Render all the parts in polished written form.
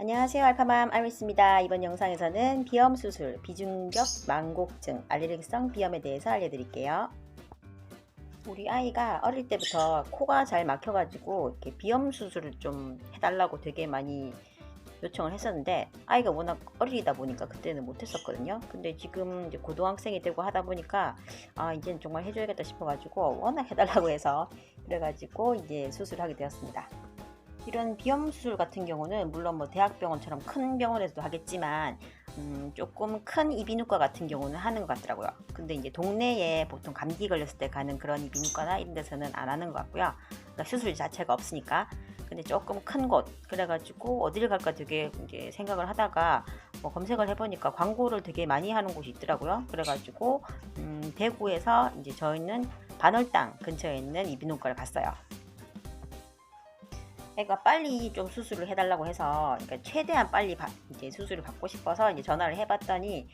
안녕하세요. 알파맘 알미스입니다. 이번 영상에서는 비염 수술, 비중격 망곡증, 알레르기성 비염에 대해서 알려드릴게요. 우리 아이가 어릴 때부터 코가 잘 막혀가지고 이렇게 비염 수술을 좀 해달라고 되게 많이 요청을 했었는데, 아이가 워낙 어리다 보니까 그때는 못했었거든요. 근데 지금 이제 고등학생이 되고 하다 보니까 이제는 정말 해줘야겠다 싶어가지고 워낙 해달라고 해서 그래가지고 이제 수술하게 되었습니다. 이런 비염 수술 같은 경우는 물론 뭐 대학병원처럼 큰 병원에서도 하겠지만 조금 큰 이비인후과 같은 경우는 하는 것 같더라고요. 근데 이제 동네에 보통 감기 걸렸을 때 가는 그런 이비인후과나 이런 데서는 안 하는 것 같고요. 그러니까 수술 자체가 없으니까. 근데 조금 큰 곳, 그래가지고 어디를 갈까 되게 이제 생각을 하다가 뭐 검색을 해보니까 광고를 되게 많이 하는 곳이 있더라고요. 그래가지고 대구에서 이제 저희는 반월당 근처에 있는 이비인후과를 갔어요. 애가 빨리 좀 수술을 해달라고 해서, 그러니까 최대한 빨리 이제 수술을 받고 싶어서 이제 전화를 해봤더니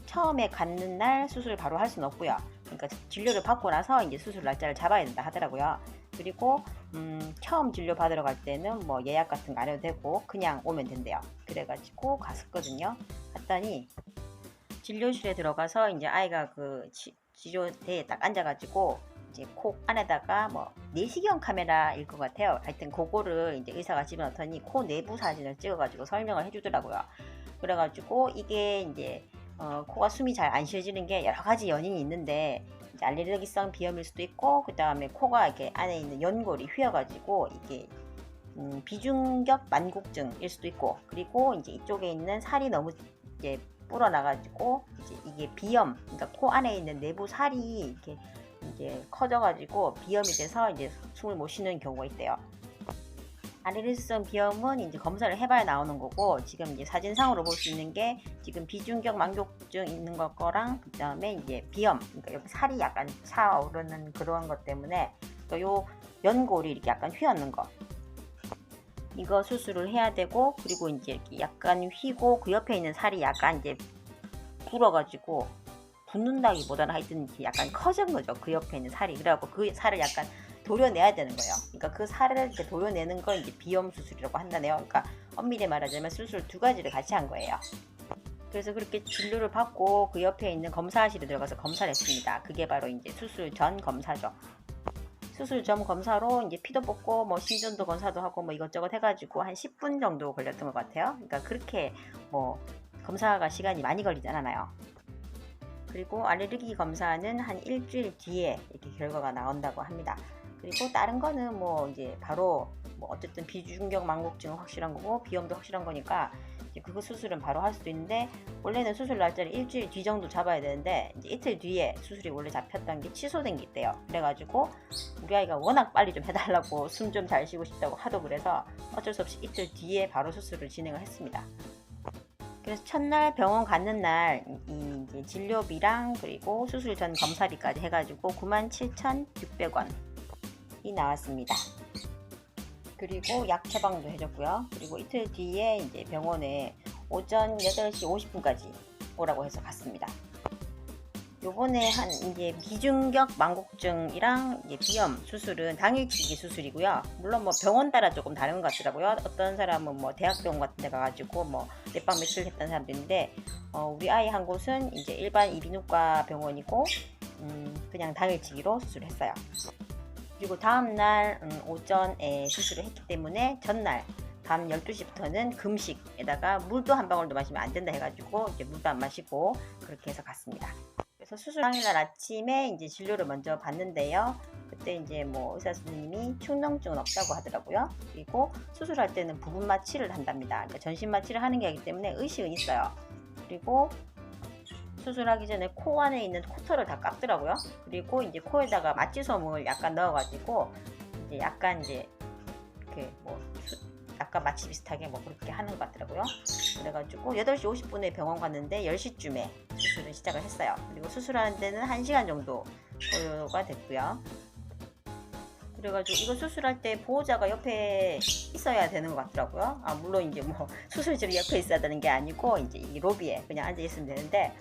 처음에 갖는 날 수술 바로 할 수는 없고요. 그러니까 진료를 받고 나서 이제 수술 날짜를 잡아야 된다 하더라고요. 그리고 처음 진료 받으러 갈 때는 뭐 예약 같은 거 안 해도 되고 그냥 오면 된대요. 그래가지고 갔었거든요. 갔더니 진료실에 들어가서 이제 아이가 그 치료대에 딱 앉아가지고 이제 코 안에다가 뭐 내시경 카메라일 것 같아요. 하여튼 그거를 이제 의사가 집어넣더니 코 내부 사진을 찍어가지고 설명을 해주더라고요. 그래가지고 이게 이제 코가 숨이 잘 안 쉬어지는 게 여러 가지 연인이 있는데, 이제 알레르기성 비염일 수도 있고, 그 다음에 코가 이렇게 안에 있는 연골이 휘어가지고 이게 비중격 만곡증일 수도 있고, 그리고 이제 이쪽에 있는 살이 너무 이제 불어나가지고 이제 이게 비염, 그러니까 코 안에 있는 내부 살이 이렇게 이제 커져가지고 비염이 돼서 이제 숨을 못 쉬는 경우가 있대요. 알레르기성 비염은 이제 검사를 해봐야 나오는 거고, 지금 이제 사진상으로 볼 수 있는 게 지금 비중격 만곡증 있는 거랑 그 다음에 이제 비염, 그러니까 여기 살이 약간 차오르는 그런 것 때문에 또 요 연골이 이렇게 약간 휘었는 거, 이거 수술을 해야 되고, 그리고 이제 이렇게 약간 휘고 그 옆에 있는 살이 약간 이제 불어가지고 붓는다기보다는 하여튼 약간 커진 거죠. 그 옆에 있는 살이. 그래갖고 그 살을 약간 도려내야 되는 거예요. 그러니까 그 살을 이렇게 도려내는 건 이제 비염 수술이라고 한다네요. 그러니까 엄밀히 말하자면 수술 두 가지를 같이 한 거예요. 그래서 그렇게 진료를 받고 그 옆에 있는 검사실에 들어가서 검사를 했습니다. 그게 바로 이제 수술 전 검사죠. 수술 전 검사로 이제 피도 뽑고 뭐 심전도 검사도 하고 뭐 이것저것 해가지고 한 10분 정도 걸렸던 것 같아요. 그러니까 그렇게 뭐 검사가 시간이 많이 걸리지 않아요. 그리고 알레르기 검사는 한 일주일 뒤에 이렇게 결과가 나온다고 합니다. 그리고 다른 거는 뭐 이제 바로 뭐 어쨌든 비중격 망곡증은 확실한 거고 비염도 확실한 거니까 이제 그거 수술은 바로 할 수도 있는데, 원래는 수술 날짜를 일주일 뒤 정도 잡아야 되는데 이제 이틀 뒤에 수술이 원래 잡혔던 게 취소된 게 있대요. 그래가지고 우리 아이가 워낙 빨리 좀 해달라고 숨 좀 잘 쉬고 싶다고 하도 그래서 어쩔 수 없이 이틀 뒤에 바로 수술을 진행을 했습니다. 그래서 첫날 병원 갔는 날 이제 진료비랑 그리고 수술 전 검사비까지 해가지고 97,600원이 나왔습니다. 그리고 약 처방도 해줬고요. 그리고 이틀 뒤에 이제 병원에 오전 8시 50분까지 오라고 해서 갔습니다. 요번에 한 이제 비중격 망곡증이랑 이제 비염 수술은 당일치기 수술이고요. 물론 뭐 병원 따라 조금 다른 것 같더라고요. 어떤 사람은 뭐 대학병원 같은 데 가가지고 뭐 몇 박 며칠 했던 사람도 있는데, 우리 아이 한 곳은 이제 일반 이비인후과 병원이고 그냥 당일치기로 수술을 했어요. 그리고 다음날 오전에 수술을 했기 때문에 전날 밤 12시부터는 금식에다가 물도 한 방울도 마시면 안 된다 해가지고 이제 물도 안 마시고 그렇게 해서 갔습니다. 그래서 수술 당일날 아침에 이제 진료를 먼저 받는데요. 그때 이제 뭐 의사 선생님이 축농증은 없다고 하더라고요. 그리고 수술할 때는 부분 마취를 한답니다. 그러니까 전신 마취를 하는 게 아니기 때문에 의식은 있어요. 그리고 수술하기 전에 코 안에 있는 코털을 다 깎더라고요. 그리고 이제 코에다가 마취솜을 약간 넣어가지고 이제 약간 이제 이렇게 뭐 약간 마취 비슷하게 뭐 그렇게 하는 것 같더라고요. 그래가지고 8시 50분에 병원 갔는데 10시쯤에 수술을 시작을 했어요. 그리고 수술하는 데는 1시간 정도 소요가 됐고요. 그래가지고 이거 수술할 때 보호자가 옆에 있어야 되는 것 같더라고요. 물론 이제 뭐 수술실이 옆에 있어야 되는 게 아니고 이제 이 로비에 그냥 앉아 있으면 되는데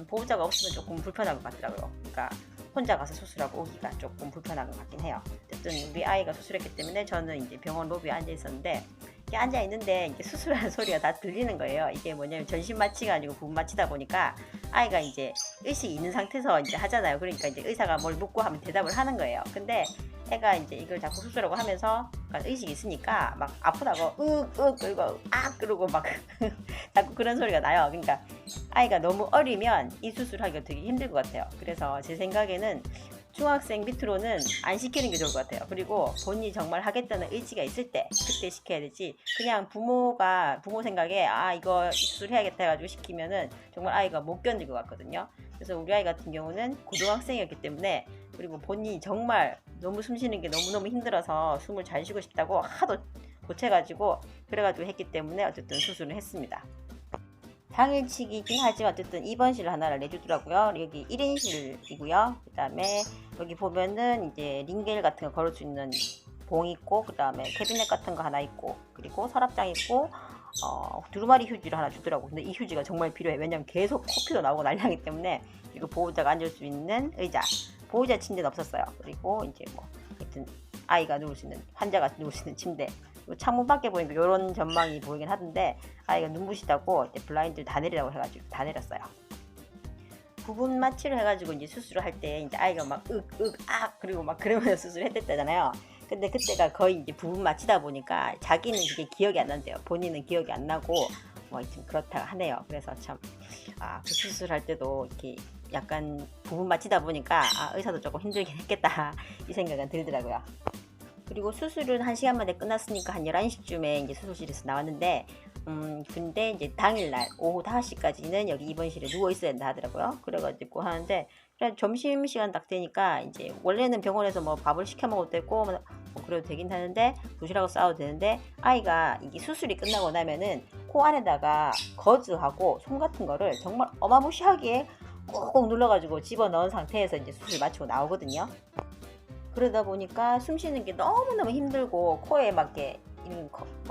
보호자가 없으면 조금 불편한 것 같더라고요. 그러니까 혼자 가서 수술하고 오기가 조금 불편한 것 같긴 해요. 어쨌든 우리 아이가 수술했기 때문에 저는 이제 병원 로비에 앉아 있었는데, 이렇게 앉아 있는데 이제 수술하는 소리가 다 들리는 거예요. 이게 뭐냐면 전신 마취가 아니고 부분 마취다 보니까 아이가 이제 의식이 있는 상태에서 이제 하잖아요. 그러니까 이제 의사가 뭘 묻고 하면 대답을 하는 거예요. 근데 애가 이제 이걸 자꾸 수술하고 하면서 의식이 있으니까 막 아프다고 그리고 그러고 막 자꾸 그런 소리가 나요. 그러니까 아이가 너무 어리면 이 수술하기가 되게 힘들 것 같아요. 그래서 제 생각에는 중학생 밑으로는 안 시키는 게 좋을 것 같아요. 그리고 본인이 정말 하겠다는 의지가 있을 때 그때 시켜야 되지, 그냥 부모 생각에 이거 수술해야겠다 해가지고 시키면은 정말 아이가 못 견딜 것 같거든요. 그래서 우리 아이 같은 경우는 고등학생이었기 때문에, 그리고 본인이 정말 너무 숨 쉬는 게 너무너무 힘들어서 숨을 잘 쉬고 싶다고 하도 고쳐가지고 그래가지고 했기 때문에 어쨌든 수술을 했습니다. 당일치기긴 하지만 어쨌든 입원실 하나를 내주더라고요. 여기 1인실이고요. 그 다음에 여기 보면은 이제 링겔 같은 거 걸을 수 있는 봉 있고, 그 다음에 캐비넷 같은 거 하나 있고, 그리고 서랍장 있고, 두루마리 휴지를 하나 주더라고. 근데 이 휴지가 정말 필요해. 왜냐면 계속 코피도 나오고 난리나기 때문에. 그리고 보호자가 앉을 수 있는 의자, 보호자 침대는 없었어요. 그리고 이제 뭐 하여튼 아이가 누울 수 있는, 환자가 누울 수 있는 침대, 창문 밖에 보니까 이런 전망이 보이긴 하던데 아이가 눈부시다고 이제 블라인드를 다 내리라고 해가지고 다 내렸어요. 부분 마취를 해가지고 이제 수술을 할 때 이제 아이가 막 그리고 막 그러면서 수술을 했댔잖아요. 근데 그때가 거의 이제 부분 마취다 보니까 자기는 그게 기억이 안 난대요. 본인은 기억이 안 나고 뭐 하여튼 그렇다 하네요. 그래서 참 그 수술할 때도 이렇게 약간 부분 마취다 보니까 의사도 조금 힘들긴 했겠다 이 생각은 들더라고요. 그리고 수술은 1시간 만에 끝났으니까 한 11시쯤에 이제 수술실에서 나왔는데, 근데 이제 당일날 오후 5시까지는 여기 입원실에 누워 있어야 된다 하더라고요. 그래가지고 하는데, 점심시간 딱 되니까 이제 원래는 병원에서 뭐 밥을 시켜 먹어도 되고 뭐 그래도 되긴 하는데, 도시락을 싸워도 되는데, 아이가 이게 수술이 끝나고 나면은 코 안에다가 거즈하고 솜 같은 거를 정말 어마무시하게 꾹꾹 눌러가지고 집어 넣은 상태에서 이제 수술 마치고 나오거든요. 그러다 보니까 숨 쉬는 게 너무너무 힘들고 코에 막 이렇게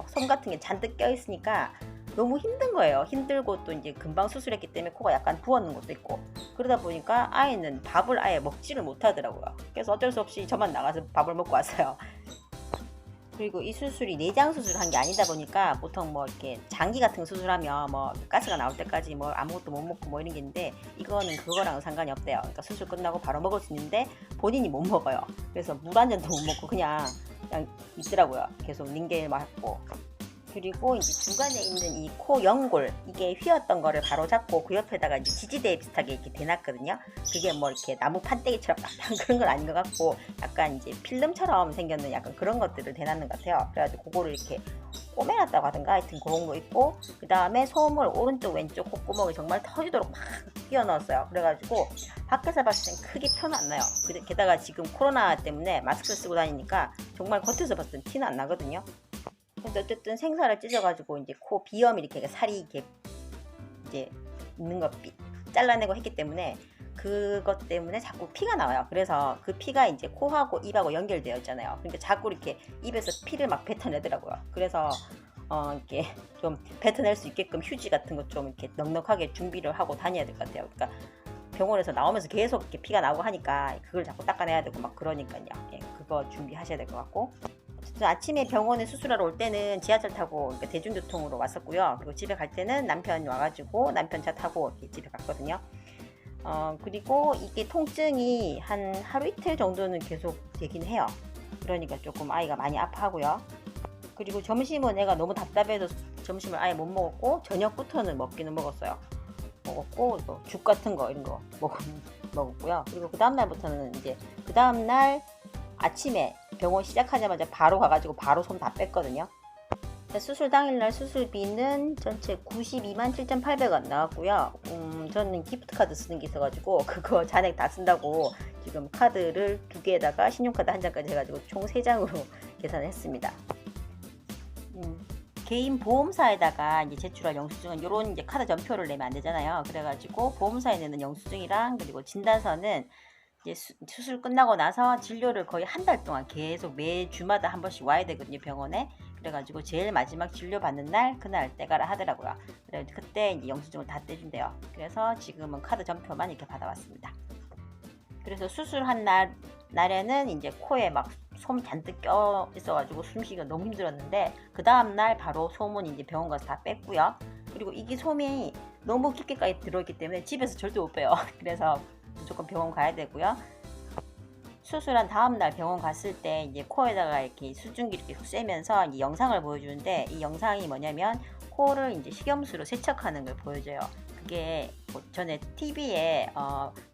솜 같은 게 잔뜩 껴있으니까 너무 힘든 거예요. 힘들고 또 이제 금방 수술했기 때문에 코가 약간 부었는 것도 있고, 그러다 보니까 아이는 밥을 아예 먹지를 못하더라고요. 그래서 어쩔 수 없이 저만 나가서 밥을 먹고 왔어요. 그리고 이 수술이 내장 수술한 게 아니다 보니까 보통 뭐 이렇게 장기 같은 수술하면 뭐 가스가 나올 때까지 뭐 아무것도 못 먹고 뭐 이런 게 있는데, 이거는 그거랑은 상관이 없대요. 그러니까 수술 끝나고 바로 먹을 수 있는데 본인이 못 먹어요. 그래서 물 한 잔도 못 먹고 그냥 있더라고요. 계속 링겔 맞고. 그리고 이제 중간에 있는 이 코 연골, 이게 휘었던 거를 바로 잡고 그 옆에다가 이제 지지대 비슷하게 이렇게 대놨거든요. 그게 뭐 이렇게 나무 판때기처럼 그런 건 아닌 것 같고, 약간 이제 필름처럼 생겼는 약간 그런 것들을 대놨는 것 같아요. 그래가지고 그거를 이렇게 꼬매놨다고 하던가 하여튼 그런 거 있고, 그 다음에 솜을 오른쪽 왼쪽 콧구멍에 정말 터지도록 막 끼워 넣었어요. 그래가지고 밖에서 봤을 땐 크게 표는 안 나요. 게다가 지금 코로나 때문에 마스크 쓰고 다니니까 정말 겉에서 봤을 땐 티는 안 나거든요. 근데 어쨌든 생사를 찢어가지고 이제 코 비염 이렇게 살이 이렇게 이제 있는 거 잘라내고 했기 때문에 그것 때문에 자꾸 피가 나와요. 그래서 그 피가 이제 코하고 입하고 연결되어 있잖아요. 그러니까 자꾸 이렇게 입에서 피를 막 뱉어내더라고요. 그래서 이렇게 좀 뱉어낼 수 있게끔 휴지 같은 거 좀 이렇게 넉넉하게 준비를 하고 다녀야 될 것 같아요. 그러니까 병원에서 나오면서 계속 이렇게 피가 나오고 하니까 그걸 자꾸 닦아내야 되고 막 그러니까요. 예, 그거 준비하셔야 될 것 같고. 아침에 병원에 수술하러 올 때는 지하철 타고 그러니까 대중교통으로 왔었고요. 그리고 집에 갈 때는 남편 와가지고 남편 차 타고 이렇게 집에 갔거든요. 그리고 이게 통증이 한 하루 이틀 정도는 계속 되긴 해요. 그러니까 조금 아이가 많이 아파하고요. 그리고 점심은 애가 너무 답답해서 점심을 아예 못 먹었고, 저녁부터는 먹기는 먹었어요. 먹었고 또 죽 같은 거 이런 거 먹었고요. 그리고 그 다음날부터는 이제 그 다음날 아침에 병원 시작하자마자 바로 가가지고 바로 솜 다 뺐거든요. 수술 당일날 수술비는 전체 92만 7,800원 나왔고요. 저는 기프트카드 쓰는 게 있어가지고 그거 잔액 다 쓴다고 지금 카드를 2개에다가 신용카드 1장까지 해가지고 총 3장으로 계산을 했습니다. 개인 보험사에다가 이제 제출할 영수증은 요런 이제 카드 전표를 내면 안 되잖아요. 그래가지고 보험사에 내는 영수증이랑 그리고 진단서는 이제 수술 끝나고 나서 진료를 거의 한 달 동안 계속 매주마다 한 번씩 와야 되거든요, 병원에. 그래가지고 제일 마지막 진료 받는 날 그날 떼가라 하더라고요. 그래서 그때 이제 영수증을 다 떼준대요. 그래서 지금은 카드 전표만 이렇게 받아왔습니다. 그래서 수술한 날에는 이제 코에 막 솜 잔뜩 껴 있어가지고 숨쉬기가 너무 힘들었는데 그 다음날 바로 솜은 이제 병원 가서 다 뺐고요. 그리고 이게 솜이 너무 깊게까지 들어있기 때문에 집에서 절대 못 빼요. 그래서 무조건 병원 가야 되고요. 수술한 다음날 병원 갔을 때 이제 코에다가 이렇게 수증기 이렇게 쐬면서 이 영상을 보여주는데, 이 영상이 뭐냐면 코를 이제 식염수로 세척하는 걸 보여줘요. 그게 뭐 전에 TV에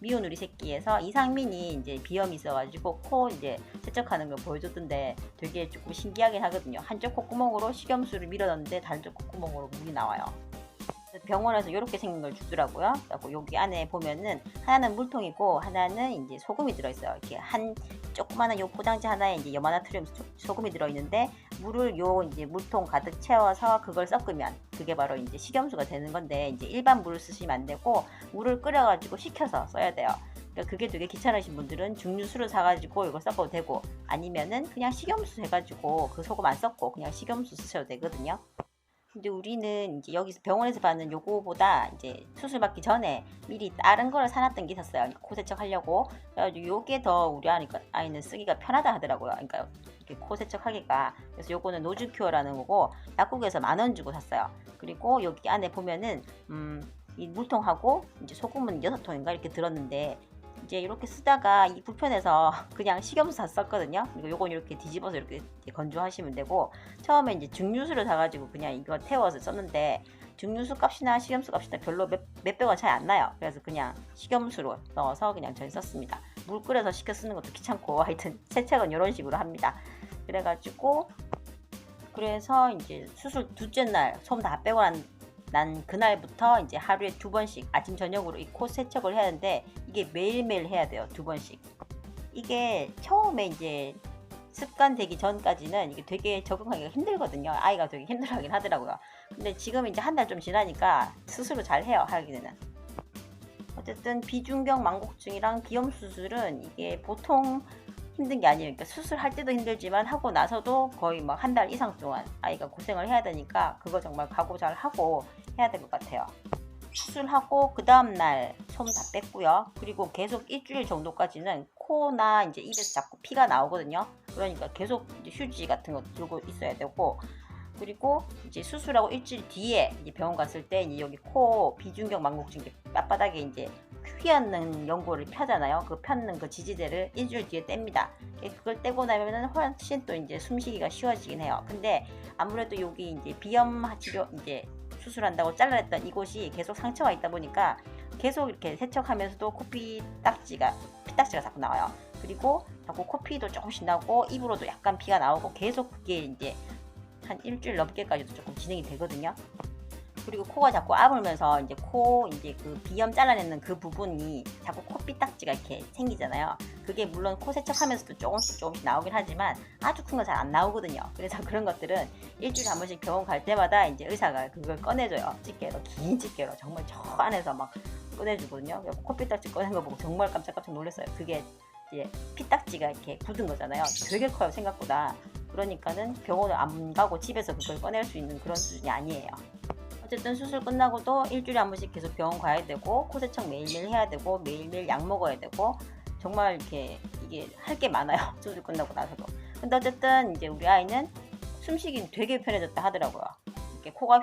미운 우리 새끼에서 이상민이 이제 비염이 있어가지고 코 이제 세척하는 걸 보여줬던데 되게 조금 신기하긴 하거든요. 한쪽 콧구멍으로 식염수를 밀어넣는데 다른 쪽 콧구멍으로 물이 나와요. 병원에서 이렇게 생긴 걸 주더라고요. 그리고 여기 안에 보면은 하나는 물통이고 하나는 이제 소금이 들어있어요. 이렇게 한 조그마한 요 포장지 하나에 이제 요만한 소금이 들어있는데, 물을 요 이제 물통 가득 채워서 그걸 섞으면 그게 바로 이제 식염수가 되는 건데, 이제 일반 물을 쓰시면 안 되고 물을 끓여가지고 식혀서 써야 돼요. 그러니까 그게 되게 귀찮으신 분들은 증류수를 사가지고 이거 섞어도 되고, 아니면은 그냥 식염수 해가지고 그 소금 안 섞고 그냥 식염수 쓰셔도 되거든요. 근데 우리는 이제 여기서 병원에서 받는 요거보다 이제 수술 받기 전에 미리 다른 거를 사놨던 게 있었어요. 코 세척하려고. 그래가지고 요게 더 우리 아이는 쓰기가 편하다 하더라고요. 그러니까 이렇게 코 세척하기가. 그래서 요거는 노즈큐어라는 거고 약국에서 10,000원 주고 샀어요. 그리고 여기 안에 보면은 이 물통하고 이제 소금은 6통인가 이렇게 들었는데, 이제 이렇게 쓰다가 이 불편해서 그냥 식염수 샀었거든요. 그리고 요건 이렇게 뒤집어서 이렇게 건조하시면 되고, 처음에 이제 증류수를 사가지고 그냥 이거 태워서 썼는데 증류수 값이나 식염수 값이나 별로 몇백 원 차이 안 나요. 그래서 그냥 식염수로 넣어서 그냥 전 썼습니다. 물 끓여서 식혀 쓰는 것도 귀찮고 하여튼 세척은 이런 식으로 합니다. 그래가지고 그래서 이제 수술 둘째 날 솜 다 빼고 난 그날부터 이제 하루에 2번씩 아침 저녁으로 이 코 세척을 해야 하는데, 이게 매일매일 해야 돼요. 2번씩. 이게 처음에 이제 습관 되기 전까지는 이게 되게 적응하기가 힘들거든요. 아이가 되게 힘들어하긴 하더라고요. 근데 지금 이제 한 달 좀 지나니까 스스로 잘 해요. 하기는. 어쨌든 비중격 망곡증이랑 비염 수술은 이게 보통 힘든 게 아니에요. 그러니까 수술할 때도 힘들지만 하고 나서도 거의 막 한 달 이상 동안 아이가 고생을 해야 되니까 그거 정말 각오 잘 하고 해야 될 것 같아요. 수술하고 그 다음날 솜 다 뺐고요. 그리고 계속 일주일 정도까지는 코나 이제 입에서 자꾸 피가 나오거든요. 그러니까 계속 이제 휴지 같은 거 들고 있어야 되고, 그리고 이제 수술하고 일주일 뒤에 이제 병원 갔을 때 이제 여기 코 비중격 망곡증 빳바닥에 이제 휘었는 연고를 펴잖아요. 그 펴는 그 지지대를 일주일 뒤에 뗍니다. 그걸 떼고 나면은 훨씬 또 이제 숨쉬기가 쉬워지긴 해요. 근데 아무래도 여기 이제 비염 치료 이제 수술한다고 잘라냈던 이곳이 계속 상처가 있다 보니까 계속 이렇게 세척하면서도 피딱지가 자꾸 나와요. 그리고 자꾸 코피도 조금씩 나고 입으로도 약간 피가 나오고 계속 그게 이제 한 일주일 넘게까지도 조금 진행이 되거든요. 그리고 코가 자꾸 아물면서 이제 이제 그 비염 잘라내는 그 부분이 자꾸 코피딱지가 이렇게 생기잖아요. 그게 물론 코 세척하면서도 조금씩 나오긴 하지만 아주 큰 건 잘 안 나오거든요. 그래서 그런 것들은 일주일에 한 번씩 병원 갈 때마다 이제 의사가 그걸 꺼내줘요. 집게로, 긴 집게로 정말 저 안에서 막 꺼내주거든요. 코피딱지 꺼낸 거 보고 정말 깜짝 놀랐어요. 그게 이제 피딱지가 이렇게 굳은 거잖아요. 되게 커요, 생각보다. 그러니까는 병원을 안 가고 집에서 그걸 꺼낼 수 있는 그런 수준이 아니에요. 어쨌든 수술 끝나고도 일주일에 한 번씩 계속 병원 가야 되고, 코 세척 매일매일 해야 되고, 매일매일 약 먹어야 되고, 정말 이렇게 이게 할 게 많아요. 수술 끝나고 나서도. 근데 어쨌든 이제 우리 아이는 숨쉬기 되게 편해졌다 하더라고요. 이렇게 코가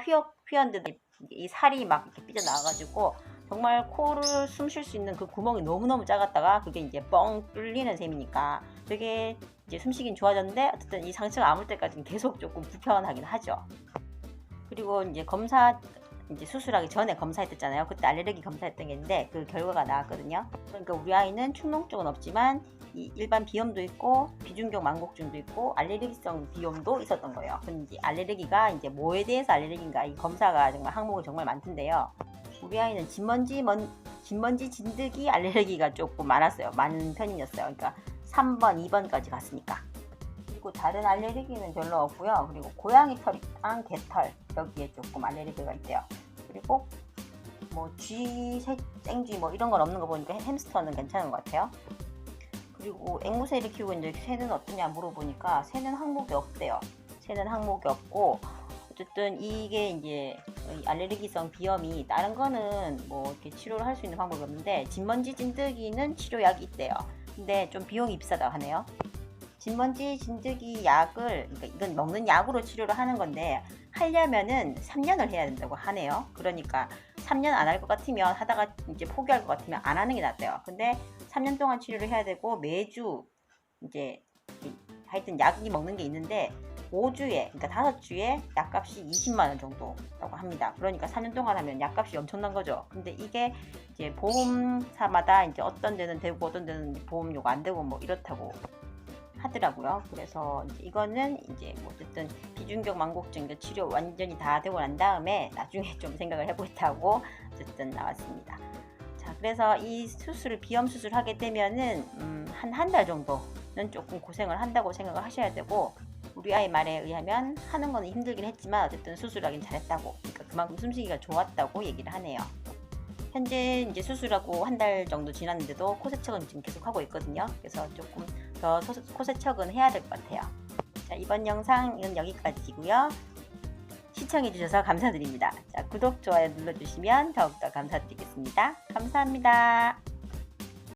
휘었는데 이 살이 막 이렇게 삐져나와가지고 정말 코를 숨 쉴 수 있는 그 구멍이 너무너무 작았다가 그게 이제 뻥 뚫리는 셈이니까 되게 이제 숨쉬긴 좋아졌는데, 어쨌든 이 상처가 아물 때까지는 계속 조금 불편하긴 하죠. 그리고 이제 이제 수술하기 전에 검사했었잖아요. 그때 알레르기 검사했던 게 있는데 그 결과가 나왔거든요. 그러니까 우리 아이는 충농증은 없지만 이 일반 비염도 있고 비중격 망곡증도 있고 알레르기성 비염도 있었던 거예요. 근데 이제 알레르기가 이제 뭐에 대해서 알레르기인가, 이 검사가 정말 항목이 정말 많던데요. 우리 아이는 진먼지 진드기 알레르기가 조금 많은 편이었어요. 그러니까 3번, 2번까지 갔으니까. 그리고 다른 알레르기는 별로 없고요. 그리고 고양이 털이랑 개털, 여기에 조금 알레르기가 있대요. 그리고 뭐 생쥐 뭐 이런 건 없는 거 보니까 햄스터는 괜찮은 것 같아요. 그리고 앵무새를 키우고 이제 새는 어떠냐 물어보니까 새는 항목이 없대요. 새는 항목이 없고, 어쨌든 이게 이제 알레르기성 비염이 다른 거는 뭐 이렇게 치료를 할 수 있는 방법이 없는데 진먼지 찐뜨기는 치료약이 있대요. 근데 좀 비용이 비싸다고 하네요. 진먼지 진드기 약을, 그러니까 이건 먹는 약으로 치료를 하는 건데 하려면은 3년을 해야 된다고 하네요. 그러니까 3년 안 할 것 같으면, 하다가 이제 포기할 것 같으면 안 하는 게 낫대요. 근데 3년 동안 치료를 해야 되고 매주 이제 하여튼 약이 먹는 게 있는데 5주에, 그러니까 5주에 약값이 20만 원 정도라고 합니다. 그러니까 4년 동안 하면 약값이 엄청난 거죠. 근데 이게 이제 보험사마다 이제 어떤 데는 되고 어떤 데는 보험료가 안 되고 뭐 이렇다고 하더라고요. 그래서 이제 이거는 이제 뭐 어쨌든 비중격 망곡증 치료 완전히 다 되고 난 다음에 나중에 좀 생각을 해보겠다고 어쨌든 나왔습니다. 자, 그래서 이 수술을, 비염 수술 하게 되면은 한 달 정도는 조금 고생을 한다고 생각을 하셔야 되고, 우리 아이 말에 의하면 하는 거는 힘들긴 했지만 어쨌든 수술하긴 잘했다고, 그러니까 그만큼 숨쉬기가 좋았다고 얘기를 하네요. 현재 이제 수술하고 한 달 정도 지났는데도 코세척은 지금 계속 하고 있거든요. 그래서 조금 더 코세척은 해야 될 것 같아요. 자, 이번 영상은 여기까지고요. 시청해주셔서 감사드립니다. 자, 구독, 좋아요 눌러주시면 더욱더 감사드리겠습니다. 감사합니다.